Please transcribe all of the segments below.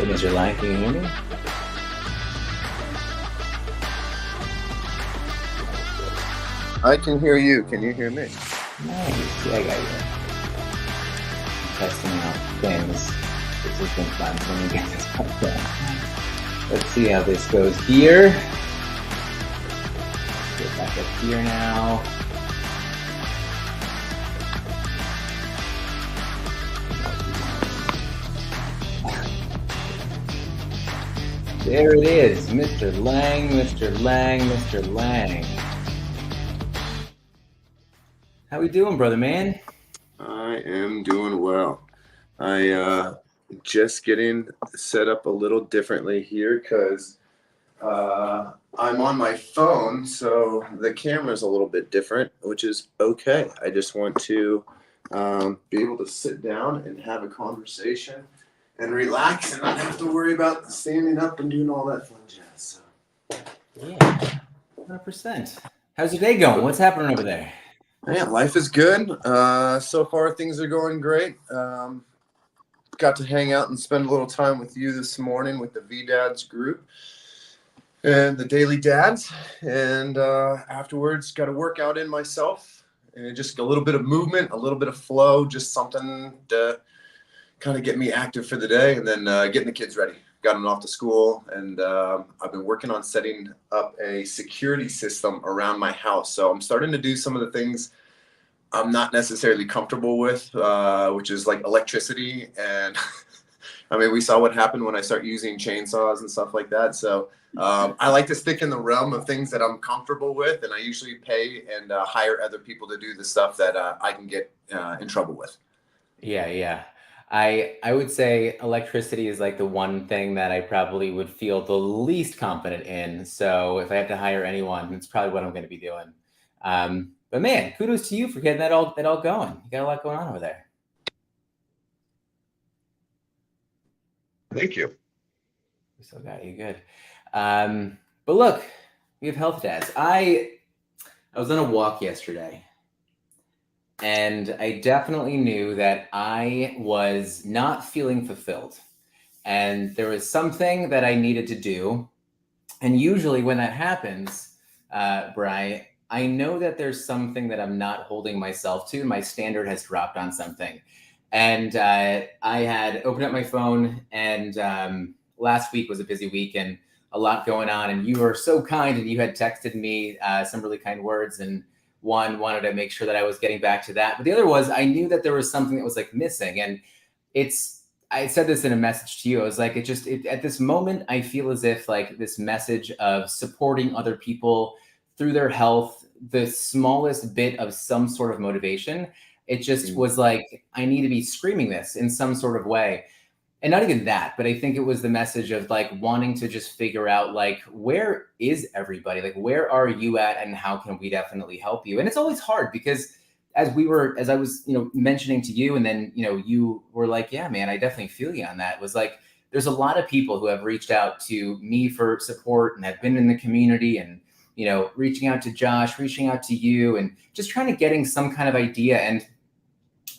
Mr. Lang, can you hear me? I can hear you. Can you hear me? Nice. Yeah, I got you. Testing out things. This has been fun. So let me get this part done. Let's see how this goes here. Let's get back up here now. There it is, Mr. Lang, Mr. Lang, Mr. Lang. How we doing, brother man? I am doing well. I just getting set up a little differently here because I'm on my phone, so the camera's a little bit different, which is okay. I just want to be able to sit down and have a conversation and relax and not have to worry about standing up and doing all that fun jazz. So. Yeah, 100%. How's your day going? What's happening over there? Man, life is good. So far, things are going great. Got to hang out and spend a little time with you this morning with the VeeDads group and the Daily Dads. And afterwards, got a workout in myself. And just a little bit of movement, a little bit of flow, just something to kind of get me active for the day. And then getting the kids ready. Got them off to school. And I've been working on setting up a security system around my house. So I'm starting to do some of the things I'm not necessarily comfortable with, which is like electricity. And I mean, we saw what happened when I start using chainsaws and stuff like that. So I like to stick in the realm of things that I'm comfortable with. And I usually pay and hire other people to do the stuff that I can get in trouble with. Yeah. I would say electricity is like the one thing that I probably would feel the least confident in. So if I have to hire anyone, it's probably what I'm going to be doing. But man, kudos to you for getting that all going. You got a lot going on over there. Thank you. We still got you good. But look, we have HealthDads. I was on a walk yesterday, and I definitely knew that I was not feeling fulfilled. And there was something that I needed to do. And usually when that happens, Bri, I know that there's something that I'm not holding myself to. My standard has dropped on something. And I had opened up my phone, and last week was a busy week and a lot going on. And you were so kind, and you had texted me some really kind words. And one, wanted to make sure that I was getting back to that. But the other was, I knew that there was something that was like missing. And I said this in a message to you. I was like, at this moment, I feel as if like this message of supporting other people through their health, the smallest bit of some sort of motivation, it just was like, I need to be screaming this in some sort of way. And not even that, but I think it was the message of like wanting to just figure out like, where is everybody? Like, where are you at and how can we definitely help you? And it's always hard because as I was, mentioning to you, and then, you were like, yeah, man, I definitely feel you on that. It was like, there's a lot of people who have reached out to me for support and have been in the community and, reaching out to Josh, reaching out to you, and just trying to getting some kind of idea. And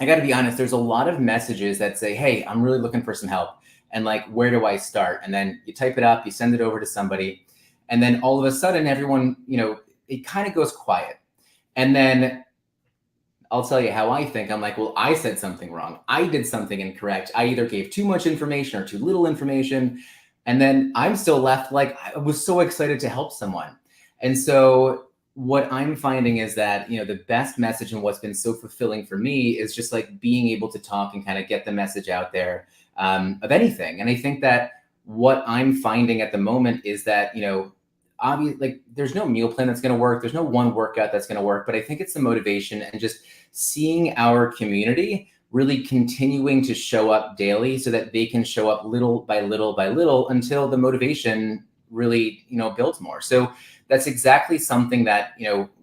I got to be honest, there's a lot of messages that say, hey, I'm really looking for some help. And like, where do I start? And then you type it up, you send it over to somebody. And then all of a sudden, everyone, it kind of goes quiet. And then I'll tell you how I think. I'm like, well, I said something wrong. I did something incorrect. I either gave too much information or too little information. And then I'm still left like, I was so excited to help someone. And so what I'm finding is that, the best message and what's been so fulfilling for me is just like being able to talk and kind of get the message out there of anything. And I think that what I'm finding at the moment is that, obviously, like, there's no meal plan that's going to work. There's no one workout that's going to work, but I think it's the motivation and just seeing our community really continuing to show up daily so that they can show up little by little by little until the motivation really, builds more. So that's exactly something that,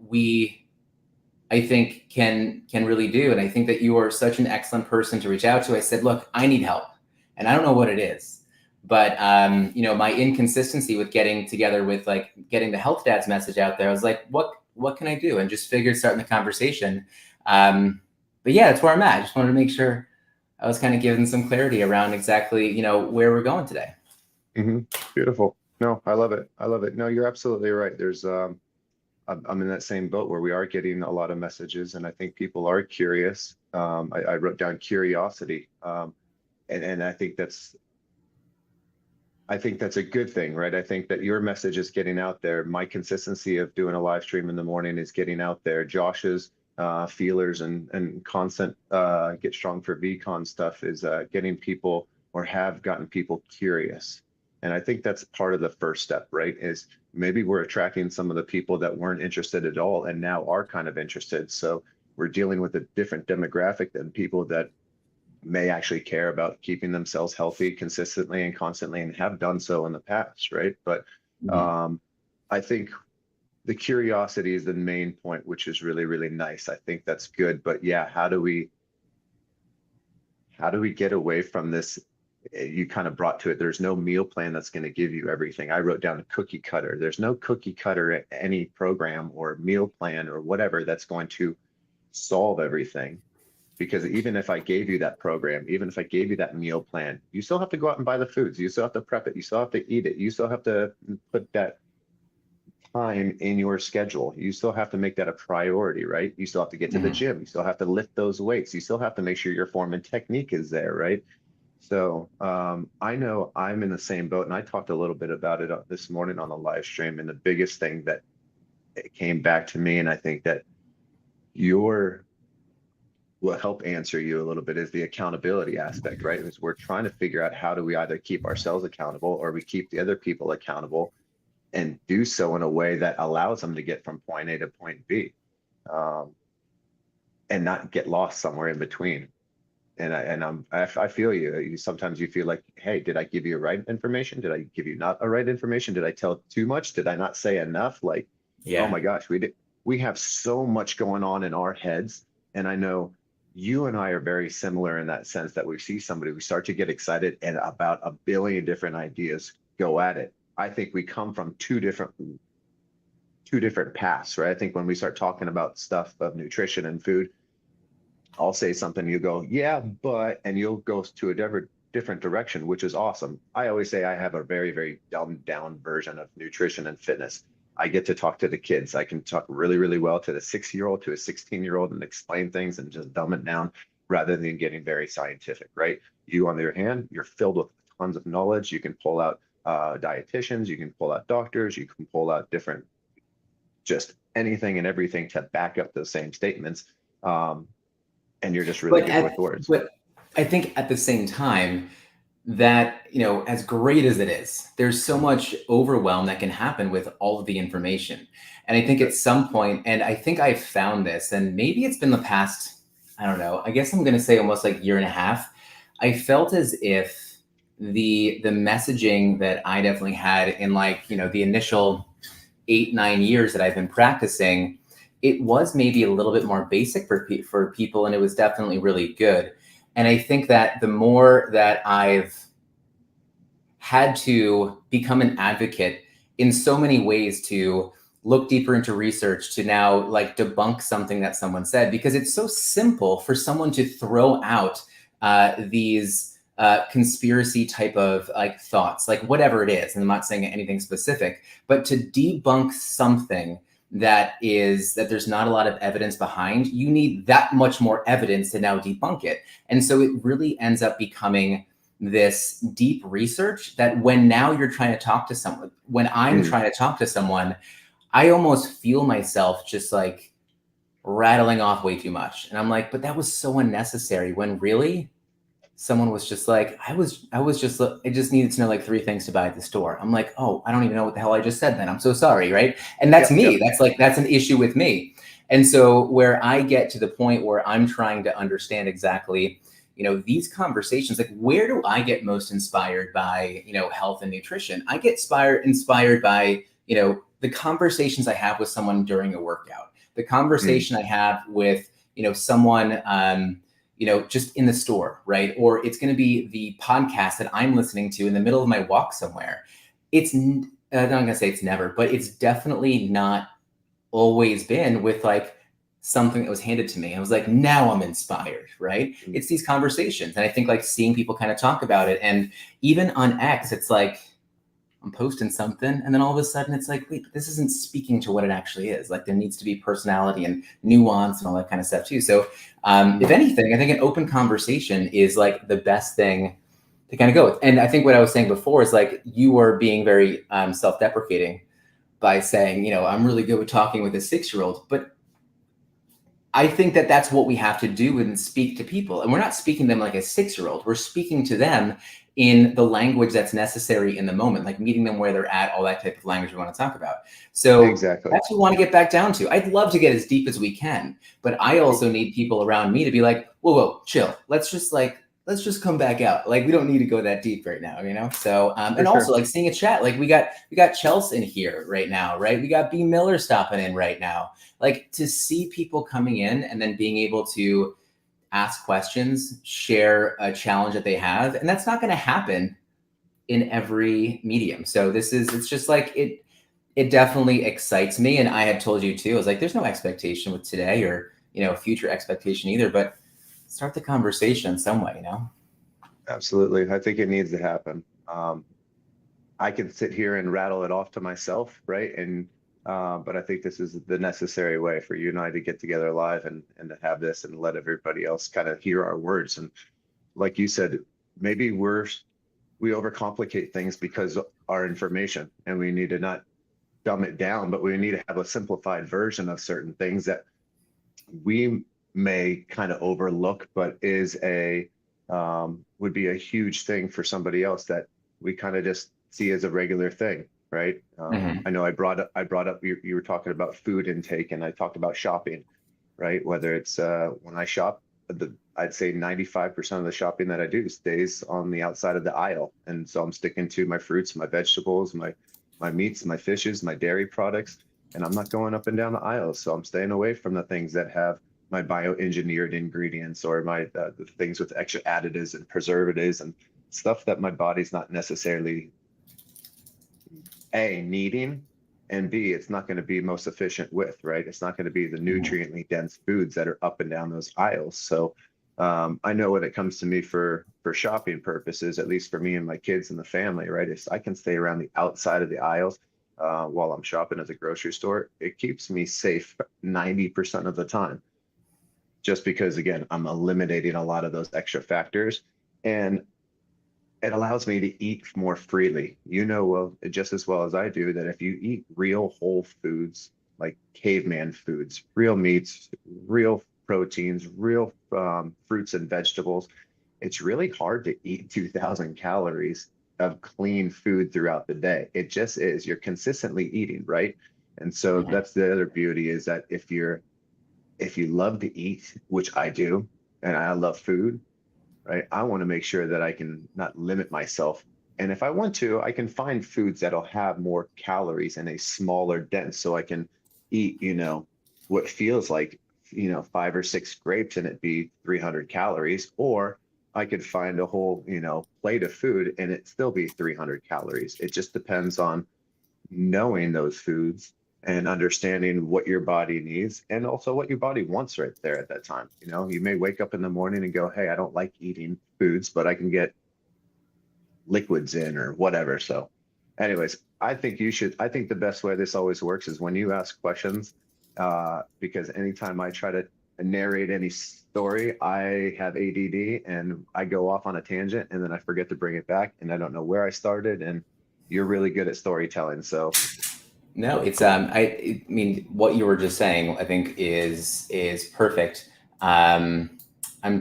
we, I think can really do. And I think that you are such an excellent person to reach out to. I said, look, I need help and I don't know what it is, but, my inconsistency with getting together with like getting the HealthDads message out there, I was like, what can I do? And just figured starting the conversation. But yeah, that's where I'm at. I just wanted to make sure I was kind of given some clarity around exactly, where we're going today. Mm-hmm. Beautiful. No, I love it. I love it. No, you're absolutely right. There's I'm in that same boat where we are getting a lot of messages, and I think people are curious. I wrote down curiosity, and I think that's a good thing, right? I think that your message is getting out there. My consistency of doing a live stream in the morning is getting out there. Josh's feelers and constant get strong for VCon stuff is getting people, or have gotten people, curious. And I think that's part of the first step, right? Is maybe we're attracting some of the people that weren't interested at all and now are kind of interested. So we're dealing with a different demographic than people that may actually care about keeping themselves healthy consistently and constantly, and have done so in the past, right? But I think the curiosity is the main point, which is really, really nice. I think that's good. But yeah, how do we get away from this? You kind of brought to it, there's no meal plan that's going to give you everything. I wrote down a cookie cutter. There's no cookie cutter at any program or meal plan or whatever that's going to solve everything. Because even if I gave you that program, even if I gave you that meal plan, you still have to go out and buy the foods. You still have to prep it. You still have to eat it. You still have to put that time in your schedule. You still have to make that a priority, right? You still have to get to the gym. You still have to lift those weights. You still have to make sure your form and technique is there, right? So I know I'm in the same boat, and I talked a little bit about it this morning on the live stream. And the biggest thing that it came back to me, and I think that will help answer you a little bit, is the accountability aspect, right? Is we're trying to figure out how do we either keep ourselves accountable or we keep the other people accountable, and do so in a way that allows them to get from point A to point B, and not get lost somewhere in between. And I feel you. Sometimes you feel like, hey, did I give you right information? Did I give you not a right information? Did I tell too much? Did I not say enough? Like, oh my gosh, we have so much going on in our heads. And I know you and I are very similar in that sense, that we see somebody, we start to get excited, and about a billion different ideas go at it. I think we come from two different paths, right? I think when we start talking about stuff of nutrition and food, I'll say something, you go, yeah, but, and you'll go to a different direction, which is awesome. I always say I have a very, very dumbed down version of nutrition and fitness. I get to talk to the kids. I can talk really, really well to the 6-year-old, to a 16-year-old, and explain things and just dumb it down rather than getting very scientific, right? You, on the other hand, you're filled with tons of knowledge. You can pull out dietitians, you can pull out doctors, you can pull out different, just anything and everything to back up those same statements. And you're just really good with words. But I think at the same time, that, as great as it is, there's so much overwhelm that can happen with all of the information. And I think at some point, and I think I've found this, and maybe it's been the past, I don't know, I guess I'm going to say almost like year and a half, I felt as if the messaging that I definitely had in the initial 8-9 years that I've been practicing, it was maybe a little bit more basic for people, and it was definitely really good. And I think that the more that I've had to become an advocate in so many ways to look deeper into research, to now debunk something that someone said, because it's so simple for someone to throw out these conspiracy type of thoughts, whatever it is. And I'm not saying anything specific, but to debunk something that there's not a lot of evidence behind, you need that much more evidence to now debunk it. And so it really ends up becoming this deep research that when now you're trying to talk to someone, when I'm trying to talk to someone, I almost feel myself just rattling off way too much. And I'm like, but that was so unnecessary, when really someone was just I just needed to know 3 things to buy at the store. I'm like, oh, I don't even know what the hell I just said then. I'm so sorry, right? And that's me. Yep. That's an issue with me. And so where I get to the point where I'm trying to understand exactly, these conversations, where do I get most inspired by, health and nutrition? I get inspired by, the conversations I have with someone during a workout, the conversation I have with, someone, just in the store, right? Or it's going to be the podcast that I'm listening to in the middle of my walk somewhere. I'm not going to say it's never, but it's definitely not always been with something that was handed to me. I was like, now I'm inspired, right? Mm. It's these conversations. And I think like seeing people kind of talk about it. And even on X, it's like, I'm posting something, and then all of a sudden it's like, wait, this isn't speaking to what it actually is. Like there needs to be personality and nuance and all that kind of stuff too. So if anything, I think an open conversation is like the best thing to kind of go with. And I think what I was saying before is like you were being very self-deprecating by saying, you know, I'm really good with talking with a 6-year-old, but I think that that's what we have to do and speak to people. And we're not speaking to them like a 6-year-old. We're speaking to them in the language that's necessary in the moment, like meeting them where they're at, all that type of language we want to talk about. So Exactly. that's what we want to get back down to. I'd love to get as deep as we can, but I also need people around me to be like, whoa, chill. Let's just come back out. Like we don't need to go that deep right now, you know? So, and also like seeing a chat, like we got Chelsea in here right now, right? We got B Miller stopping in right now. Like to see people coming in and then being able to ask questions, share a challenge that they have. And that's not going to happen in every medium. So it's just like, it definitely excites me. And I had told you too, I was like, there's no expectation with today or, you know, future expectation either, but start the conversation some way, you know? Absolutely. I think it needs to happen. I can sit here and rattle it off to myself, right? And but I think this is the necessary way for you and I to get together live and to have this and let everybody else kind of hear our words. And like you said, maybe we overcomplicate things because of our information, and we need to not dumb it down, but we need to have a simplified version of certain things that we may kind of overlook, but is would be a huge thing for somebody else that we kind of just see as a regular thing, right? I know I brought up you were talking about food intake, and I talked about shopping, right? Whether it's when I shop, I'd say 95% of the shopping that I do stays on the outside of the aisle, and so I'm sticking to my fruits, my vegetables, my meats, my fishes, my dairy products, and I'm not going up and down the aisles. So I'm staying away from the things that have my bioengineered ingredients or my the things with extra additives and preservatives and stuff that my body's not necessarily A, needing, and B, it's not going to be most efficient with, right? It's not going to be the nutriently dense foods that are up and down those aisles. So I know when it comes to me for shopping purposes, at least for me and my kids and the family, right? If I can stay around the outside of the aisles while I'm shopping at the grocery store, it keeps me safe 90% of the time. Just because, again, I'm eliminating a lot of those extra factors, and it allows me to eat more freely. You know, well, just as well as I do, that if you eat real whole foods, like caveman foods, real meats, real proteins, real fruits and vegetables, it's really hard to eat 2,000 calories of clean food throughout the day. It just is. You're consistently eating, right? And so that's the other beauty, is that if you love to eat, which I do, and I love food, right? I want to make sure that I can not limit myself. And if I want to, I can find foods that'll have more calories and a smaller dense, so I can eat, you know, what feels like, you know, 5 or 6 grapes and it be 300 calories, or I could find a whole, you know, plate of food and it still be 300 calories. It just depends on knowing those foods and understanding what your body needs and also what your body wants right there at that time. You know, you may wake up in the morning and go, hey, I don't like eating foods, but I can get liquids in or whatever. So anyways, I think the best way this always works is when you ask questions, because anytime I try to narrate any story, I have ADD and I go off on a tangent and then I forget to bring it back and I don't know where I started, and you're really good at storytelling. So no, it's I mean what you were just saying I think is perfect. I'm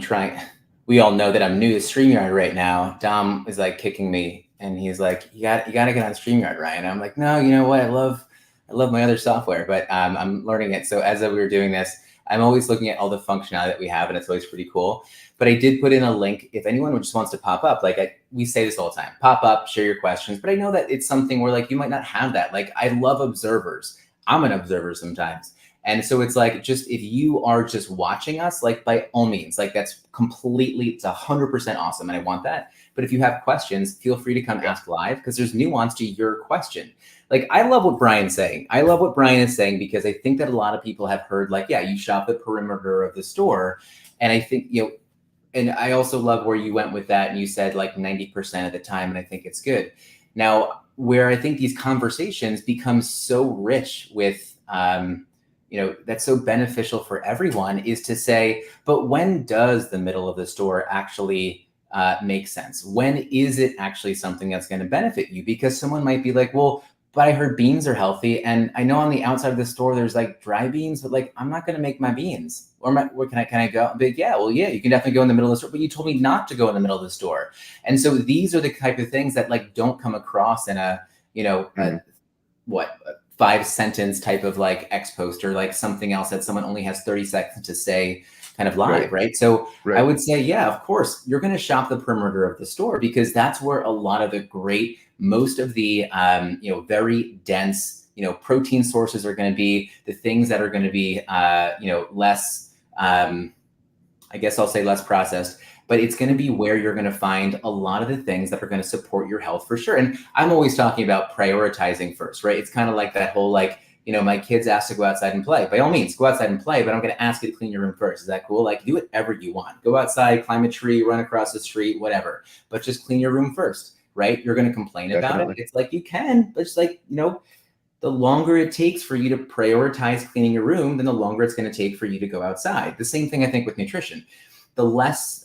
trying, we all know that I'm new to StreamYard right now. Dom is like kicking me and he's like, you got to get on StreamYard, Ryan. I'm like, no, you know what? I love my other software, but I'm learning it. So as we were doing this, I'm always looking at all the functionality that we have, and it's always pretty cool. But I did put in a link if anyone just wants to pop up. Like we say this all the time, pop up, share your questions. But I know that it's something where like you might not have that. Like I love observers. I'm an observer sometimes. And so it's like, just if you are just watching us, like by all means, like that's completely, it's 100% awesome. And I want that. But if you have questions, feel free to come ask live, because there's nuance to your question. Like, I love what Brian's saying. I love what Brian is saying, because I think that a lot of people have heard like, yeah, you shop the perimeter of the store. And I think, and I also love where you went with that. And you said like 90% of the time. And I think it's good. Now, where I think these conversations become so rich with, that's so beneficial for everyone, is to say, but when does the middle of the store actually make sense? When is it actually something that's going to benefit you? Because someone might be like, well, but I heard beans are healthy, and I know on the outside of the store there's like dry beans, but like I'm not going to make my beans. Or where can I go? But yeah, you can definitely go in the middle of the store, but you told me not to go in the middle of the store. And so these are the type of things that like don't come across in a, a 5-sentence type of like X post, or like something else that someone only has 30 seconds to say kind of live, right? So I would say, yeah, of course, you're going to shop the perimeter of the store, because that's where a lot of the most of the, very dense, protein sources are going to be, the things that are going to be, less, I guess I'll say less processed, but it's going to be where you're going to find a lot of the things that are going to support your health for sure. And I'm always talking about prioritizing first, right? It's kind of like that whole, like, my kids ask to go outside and play. By all means, go outside and play, but I'm going to ask you to clean your room first. Is that cool? Like, do whatever you want. Go outside, climb a tree, run across the street, whatever, but just clean your room first, right? You're going to complain about it. It's like, you can, but it's like, the longer it takes for you to prioritize cleaning your room, then the longer it's going to take for you to go outside. The same thing, I think, with nutrition. The less,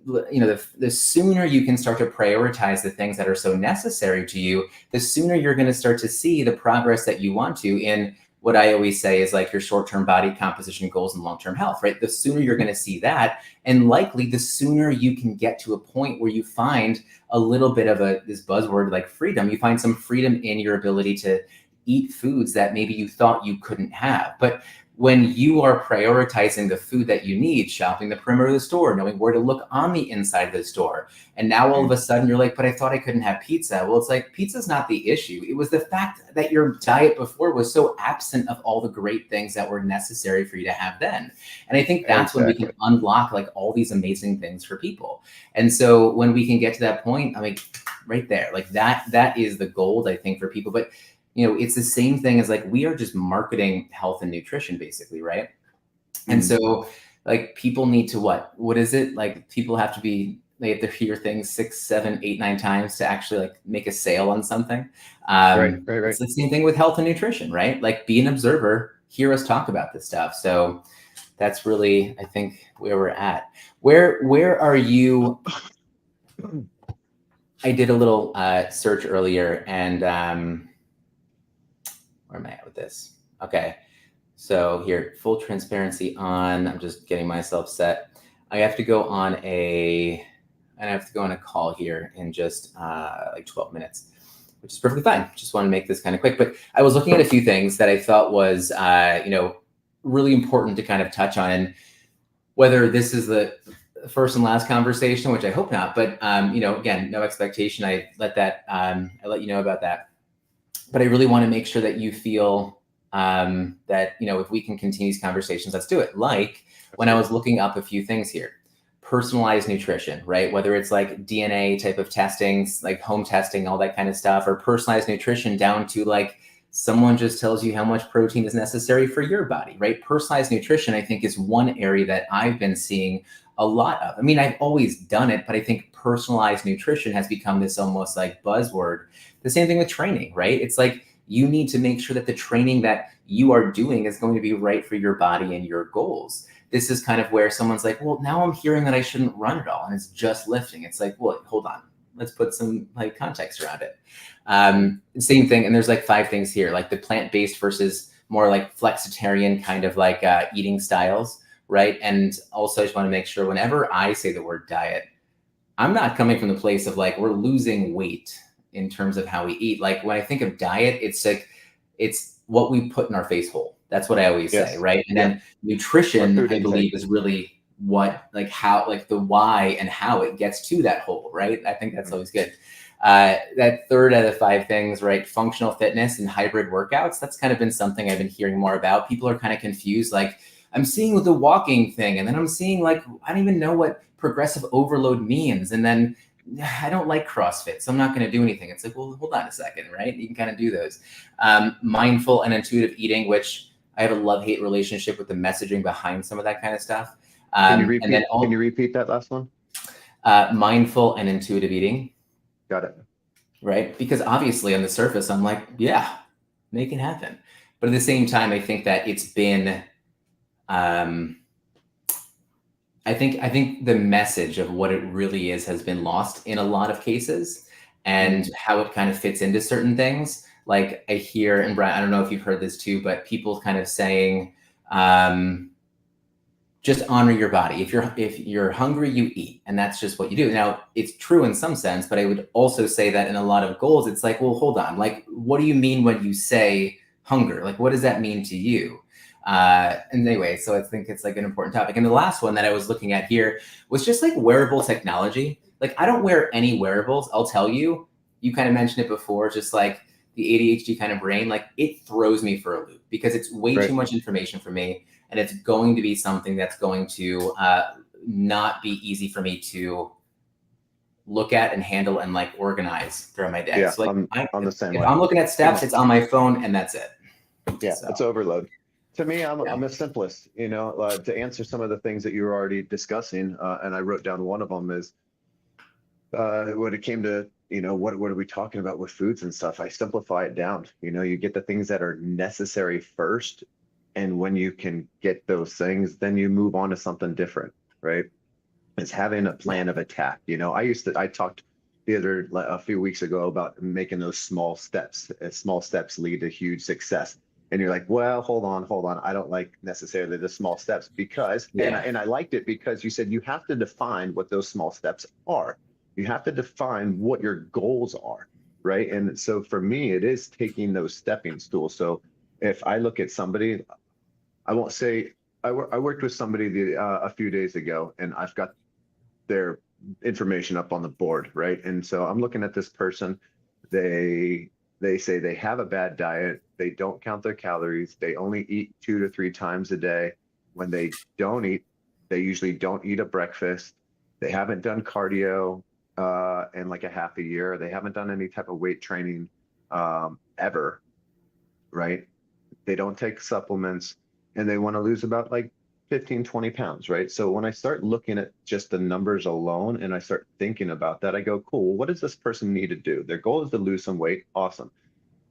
the sooner you can start to prioritize the things that are so necessary to you, the sooner you're going to start to see the progress that you want to in what I always say is like your short-term body composition goals and long-term health, right? The sooner you're going to see that, and likely the sooner you can get to a point where you find a little bit of this buzzword like freedom. You find some freedom in your ability to eat foods that maybe you thought you couldn't have. But when you are prioritizing the food that you need, shopping the perimeter of the store, knowing where to look on the inside of the store, and now all of a sudden you're like, but I thought I couldn't have pizza. Well, it's like, pizza's not the issue. It was the fact that your diet before was so absent of all the great things that were necessary for you to have then. And I think that's when we can unlock like all these amazing things for people. And so when we can get to that point, I mean, right there, like that is the gold, I think, for people. But it's the same thing as like, we are just marketing health and nutrition basically, right? And so like, people need to what is it? Like, people have to hear things 6, 7, 8, 9 times to actually like make a sale on something. Right. It's the same thing with health and nutrition, right? Like, be an observer, hear us talk about this stuff. So that's really, I think, where we're at. Where are you? I did a little search earlier, and where am I at with this? Okay. So here, full transparency on, I'm just getting myself set. I have to go on a call here in just like 12 minutes, which is perfectly fine. Just want to make this kind of quick, but I was looking at a few things that I thought was, really important to kind of touch on, and whether this is the first and last conversation, which I hope not, but again, no expectation. I let you know about that. But I really want to make sure that you feel that, if we can continue these conversations, let's do it. Like, when I was looking up a few things here, personalized nutrition, right? Whether it's like DNA type of testing, like home testing, all that kind of stuff, or personalized nutrition down to like someone just tells you how much protein is necessary for your body, right? Personalized nutrition, I think, is one area that I've been seeing a lot of. I mean, I've always done it, but I think personalized nutrition has become this almost like buzzword. The same thing with training, right? It's like, you need to make sure that the training that you are doing is going to be right for your body and your goals. This is kind of where someone's like, well, now I'm hearing that I shouldn't run at all, and it's just lifting. It's like, well, hold on. Let's put some like context around it. Same thing. And there's like 5 things here, like the plant-based versus more like flexitarian kind of like eating styles, right? And also I just want to make sure whenever I say the word diet, I'm not coming from the place of like, we're losing weight in terms of how we eat. Like, when I think of diet, it's like, it's what we put in our face hole. That's what I always say, right? And then nutrition, I believe, is really what, like, how, like the why and how it gets to that hole, right? I think that's always good. That third out of 5 things, right? Functional fitness and hybrid workouts. That's kind of been something I've been hearing more about. People are kind of confused. Like, I'm seeing the walking thing, and then I'm seeing like, I don't even know what progressive overload means. And then I don't like CrossFit, so I'm not going to do anything. It's like, well, hold on a second, right? You can kind of do those. Mindful and intuitive eating, which I have a love-hate relationship with the messaging behind some of that kind of stuff. Can you repeat that last one? Mindful and intuitive eating. Got it. Right? Because obviously on the surface, I'm like, yeah, make it happen. But at the same time, I think that it's been, I think the message of what it really is has been lost in a lot of cases, and how it kind of fits into certain things. Like I hear, and Brian, I don't know if you've heard this too, but people kind of saying, just honor your body. If you're hungry, you eat, and that's just what you do. Now, it's true in some sense, but I would also say that in a lot of goals, it's like, well, hold on. Like, what do you mean when you say hunger? Like, what does that mean to you? And anyway, so I think it's like an important topic. And the last one that I was looking at here was just like wearable technology. Like, I don't wear any wearables. I'll tell you, you kind of mentioned it before, just like the ADHD kind of brain, like it throws me for a loop because it's way too much information for me. And it's going to be something that's going to not be easy for me to look at and handle and like organize throughout my day. Yeah, so like I'm the same if way. I'm looking at steps, it's on my phone and that's it. Yeah, so. It's overload. To me, I'm a simplest, you know, to answer some of the things that you were already discussing. And I wrote down one of them is when it came to, you know, what are we talking about with foods and stuff? I simplify it down. You know, you get the things that are necessary first. And when you can get those things, then you move on to something different, right? It's having a plan of attack. You know, I talked a few weeks ago about making those small steps. Small steps lead to huge success. And you're like, well, hold on. I don't like necessarily the small steps because, and I liked it because you said you have to define what those small steps are. You have to define what your goals are, right? And so for me, it is taking those stepping stools. So if I look at somebody, I won't say, I worked with somebody a few days ago, and I've got their information up on the board, right? And so I'm looking at this person. They say they have a bad diet. They don't count their calories. They only eat 2 to 3 times a day. When they don't eat, they usually don't eat a breakfast. They haven't done cardio in like a half a year. They haven't done any type of weight training ever, right? They don't take supplements, and they want to lose about like 15, 20 pounds, right? So when I start looking at just the numbers alone and I start thinking about that, I go, cool, what does this person need to do? Their goal is to lose some weight. Awesome.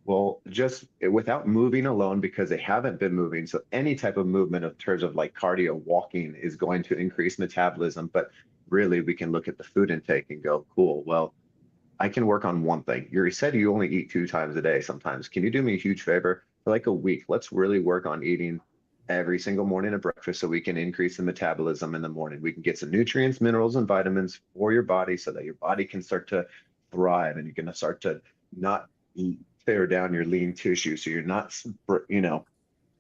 Well, just without moving alone, because they haven't been moving. So any type of movement in terms of like cardio, walking is going to increase metabolism. But really, we can look at the food intake and go, cool, well, I can work on one thing. You said you only eat 2 times a day sometimes. Can you do me a huge favor? For like a week, let's really work on eating every single morning at breakfast so we can increase the metabolism in the morning. We can get some nutrients, minerals, and vitamins for your body so that your body can start to thrive and you're going to start to not tear down your lean tissue. So you're not, you know,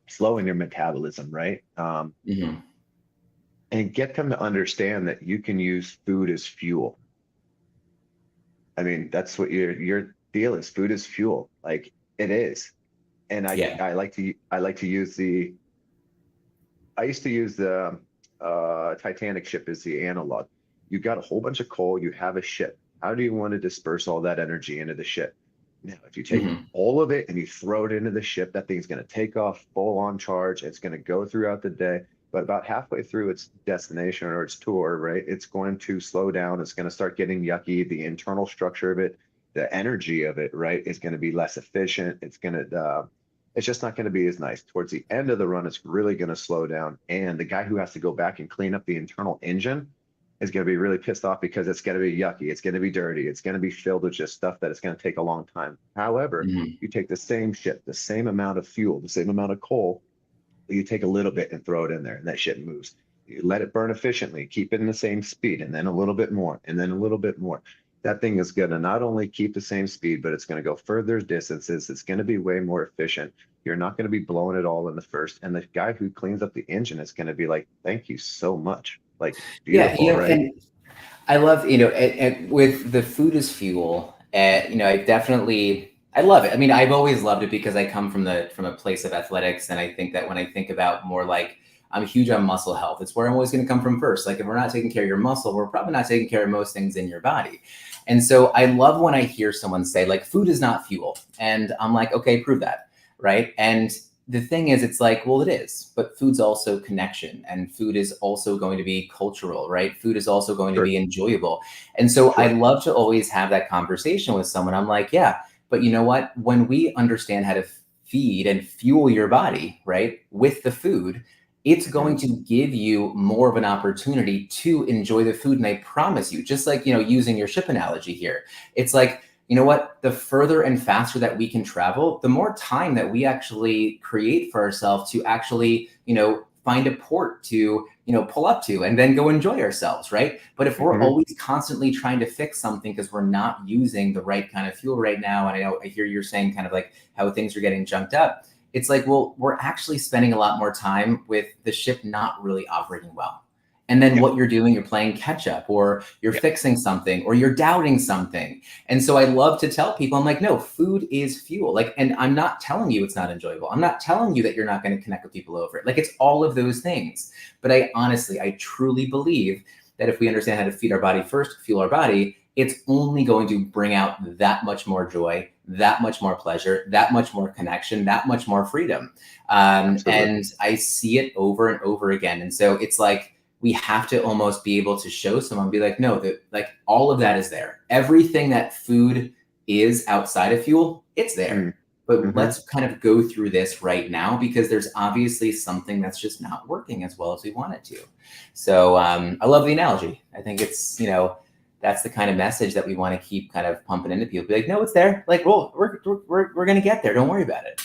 slowing your metabolism, right? And get them to understand that you can use food as fuel. I mean, that's what your deal is. Food is fuel. Like it is. And I like to use I used to use the Titanic ship as the analog. You got a whole bunch of coal, you have a ship. How do you want to disperse all that energy into the ship? Now, if you take all of it and you throw it into the ship, that thing's going to take off full on charge. It's going to go throughout the day. But about halfway through its destination or its tour, right, it's going to slow down. It's going to start getting yucky. The internal structure of it, the energy of it, right, is going to be less efficient. It's just not going to be as nice. Towards the end of the run, it's really going to slow down. And the guy who has to go back and clean up the internal engine is going to be really pissed off because it's going to be yucky. It's going to be dirty. It's going to be filled with just stuff that it's going to take a long time. However, you take the same ship, the same amount of fuel, the same amount of coal, you take a little bit and throw it in there and that shit moves. You let it burn efficiently, keep it in the same speed, and then a little bit more, and then a little bit more. That thing is going to not only keep the same speed, but it's going to go further distances. It's going to be way more efficient. You're not going to be blowing it all in the first. And the guy who cleans up the engine is going to be like, thank you so much. Like, beautiful, right? And I love, and with the food as fuel, I love it. I mean, I've always loved it because I come from a place of athletics. And I think that when I think about more like, I'm huge on muscle health. It's where I'm always going to come from first. Like if we're not taking care of your muscle, we're probably not taking care of most things in your body. And so I love when I hear someone say like, food is not fuel. And I'm like, okay, prove that. Right. And the thing is, it's like, well, it is, but food's also connection, and food is also going to be cultural, right? Food is also going to be enjoyable. And so I love to always have that conversation with someone. I'm like, yeah, but you know what? When we understand how to feed and fuel your body, right, with the food, it's going to give you more of an opportunity to enjoy the food. And I promise you, just like, using your ship analogy here, it's like, you know what, the further and faster that we can travel, the more time that we actually create for ourselves to actually, find a port to, pull up to and then go enjoy ourselves, right? But if we're always constantly trying to fix something because we're not using the right kind of fuel right now, and I hear you're saying kind of like how things are getting junked up, it's like, well, we're actually spending a lot more time with the ship not really operating well. And then what you're doing, you're playing catch up, or you're fixing something, or you're doubting something. And so I love to tell people, I'm like, no, food is fuel. Like, and I'm not telling you it's not enjoyable. I'm not telling you that you're not going to connect with people over it. Like, it's all of those things. But I truly believe that if we understand how to feed our body first, fuel our body, it's only going to bring out that much more joy, that much more pleasure, that much more connection, that much more freedom. And I see it over and over again. And so it's like, we have to almost be able to show someone, be like, no, that like all of that is there. Everything that food is outside of fuel, it's there. But let's kind of go through this right now, because there's obviously something that's just not working as well as we want it to. So I love the analogy. I think it's, that's the kind of message that we want to keep kind of pumping into people. Be like, no, it's there. Like, well, we're going to get there. Don't worry about it.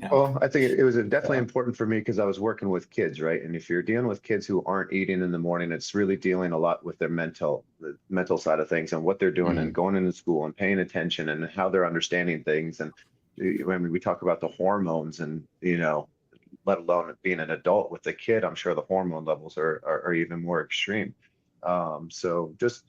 Well, I think it was definitely important for me because I was working with kids, right? And if you're dealing with kids who aren't eating in the morning, it's really dealing a lot with the mental side of things and what they're doing and going into school and paying attention and how they're understanding things. And when we talk about the hormones and, let alone being an adult with a kid, I'm sure the hormone levels are even more extreme. So just,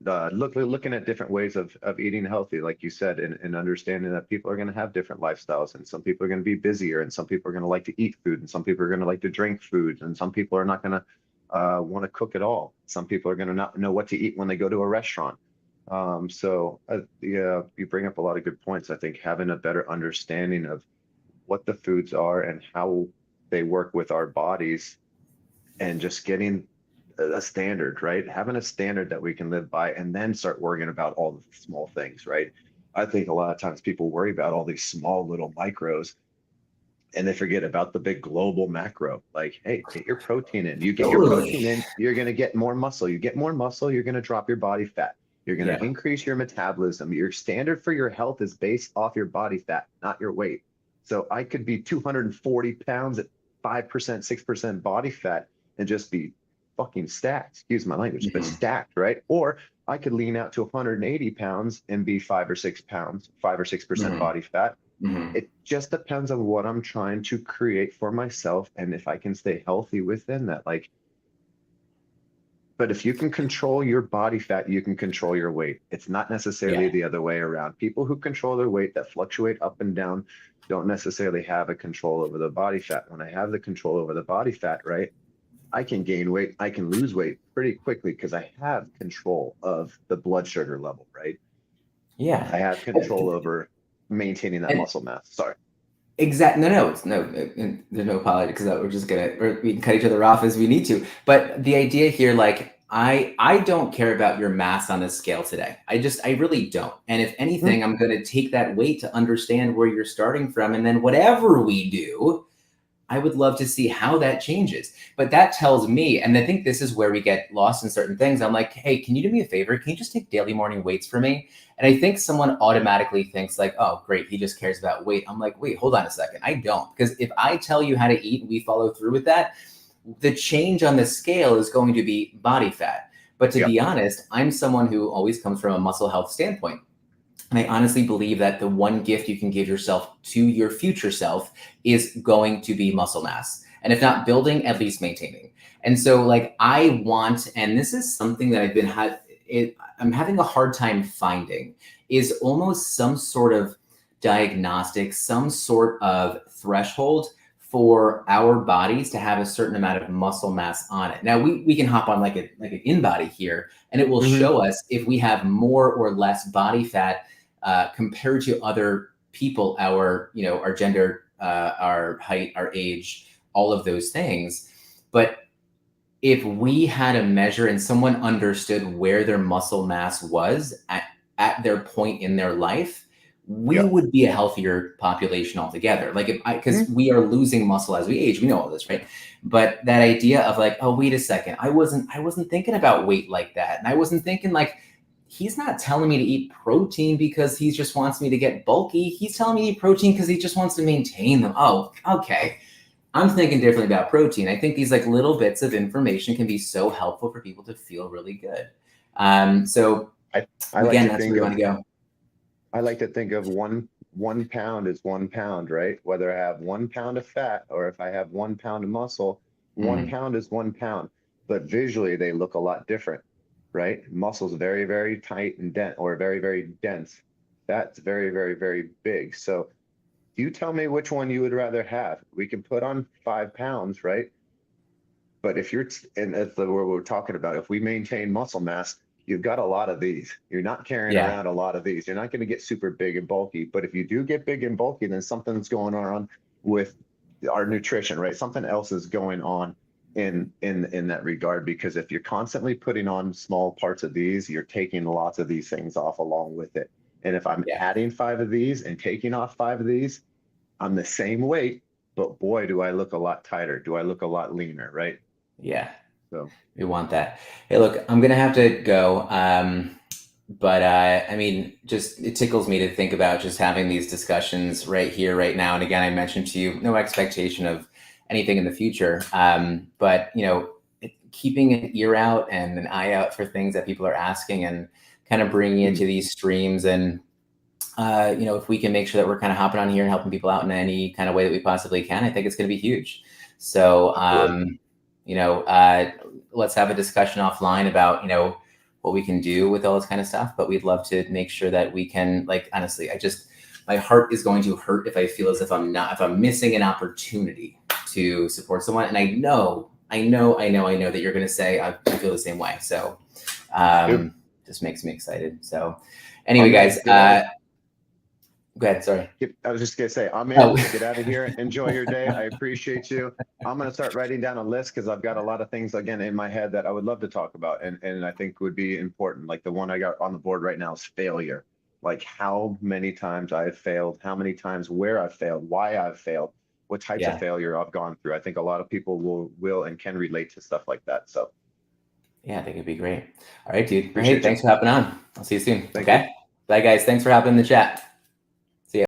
looking at different ways of eating healthy, like you said, and understanding that people are going to have different lifestyles, and some people are going to be busier, and some people are going to like to eat food, and some people are going to like to drink food, and some people are not going to want to cook at all. Some people are going to not know what to eat when they go to a restaurant. You bring up a lot of good points. I think having a better understanding of what the foods are and how they work with our bodies, and just getting a standard, right? Having a standard that we can live by, and then start worrying about all the small things, right? I think a lot of times people worry about all these small little micros, and they forget about the big global macro. Like, hey, get your protein in. You get your protein in, you're going to get more muscle. You get more muscle, you're going to drop your body fat. You're going to increase your metabolism. Your standard for your health is based off your body fat, not your weight. So I could be 240 pounds at 5%, 6% body fat and just be fucking stacked, excuse my language, but stacked, right? Or I could lean out to 180 pounds and be 5 or 6 percent body fat. It just depends on what I'm trying to create for myself, and if I can stay healthy within that. But if you can control your body fat, you can control your weight. It's not necessarily the other way around. People who control their weight, that fluctuate up and down, don't necessarily have a control over the body fat. When I have the control over the body fat, right, I can gain weight, I can lose weight pretty quickly because I have control of the blood sugar level, right? Yeah. I have control over maintaining that muscle mass. Sorry. Exactly. There's no apology, because we can cut each other off as we need to. But the idea here, like, I don't care about your mass on the scale today. I really don't. And if anything, I'm going to take that weight to understand where you're starting from. And then whatever we do, I would love to see how that changes. But that tells me, and I think this is where we get lost in certain things. I'm like, hey, can you do me a favor? Can you just take daily morning weights for me? And I think someone automatically thinks like, oh, great, he just cares about weight. I'm like, wait, hold on a second. I don't. Because if I tell you how to eat and we follow through with that, the change on the scale is going to be body fat. But to be honest, I'm someone who always comes from a muscle health standpoint. And I honestly believe that the one gift you can give yourself to your future self is going to be muscle mass. And if not building, at least maintaining. And so like I want, and this is something that I've been I'm having a hard time finding is almost some sort of diagnostic, some sort of threshold for our bodies to have a certain amount of muscle mass on it. Now we can hop on like an in-body here, and it will show us if we have more or less body fat compared to other people, our gender, our height, our age, all of those things. But if we had a measure and someone understood where their muscle mass was at their point in their life, we would be a healthier population altogether. Like because we are losing muscle as we age, we know all this, right? But that idea of like, oh, wait a second, I wasn't thinking about weight like that. And I wasn't thinking like, he's not telling me to eat protein because he just wants me to get bulky. He's telling me to eat protein because he just wants to maintain them. Oh, okay. I'm thinking differently about protein. I think these like little bits of information can be so helpful for people to feel really good. So I again, like that's where we want to go. I like to think of one pound is 1 pound, right? Whether I have 1 pound of fat or if I have 1 pound of muscle, 1 pound is 1 pound. But visually, they look a lot different, right? Muscle's very, very tight and dense, or very, very dense. Fat's very, very, very big. So you tell me which one you would rather have. We can put on 5 pounds, right? But if you're, and that's what we're talking about, if we maintain muscle mass, you've got a lot of these. You're not carrying around a lot of these. You're not going to get super big and bulky. But if you do get big and bulky, then something's going on with our nutrition, right? Something else is going on in that regard, because if you're constantly putting on small parts of these, you're taking lots of these things off along with it. And if I'm adding 5 of these and taking off 5 of these, I'm the same weight, but boy, do I look a lot tighter. Do I look a lot leaner, right? Yeah. So we want that. Hey, look, I'm going to have to go. But I mean, just it tickles me to think about just having these discussions right here, right now. And again, I mentioned to you, no expectation of anything in the future. But, keeping an ear out and an eye out for things that people are asking and kind of bringing into these streams. And, if we can make sure that we're kind of hopping on here and helping people out in any kind of way that we possibly can, I think it's going to be huge. So, let's have a discussion offline about, what we can do with all this kind of stuff. But we'd love to make sure that we can, like, honestly, my heart is going to hurt if I feel as if I'm missing an opportunity to support someone. And I know that you're going to say, I feel the same way. So, just makes me excited. So anyway, guys, go ahead. Sorry. I was just going to say, I'm in. Get out of here. Enjoy your day. I appreciate you. I'm going to start writing down a list because I've got a lot of things, again, in my head that I would love to talk about. And I think would be important. Like the one I got on the board right now is failure. Like how many times I have failed, how many times where I've failed, why I've failed, what types of failure I've gone through. I think a lot of people will and can relate to stuff like that. So. Yeah, I think it'd be great. All right, dude. Appreciate Thanks for hopping on. I'll see you soon. Thank you. Bye, guys. Thanks for hopping in the chat.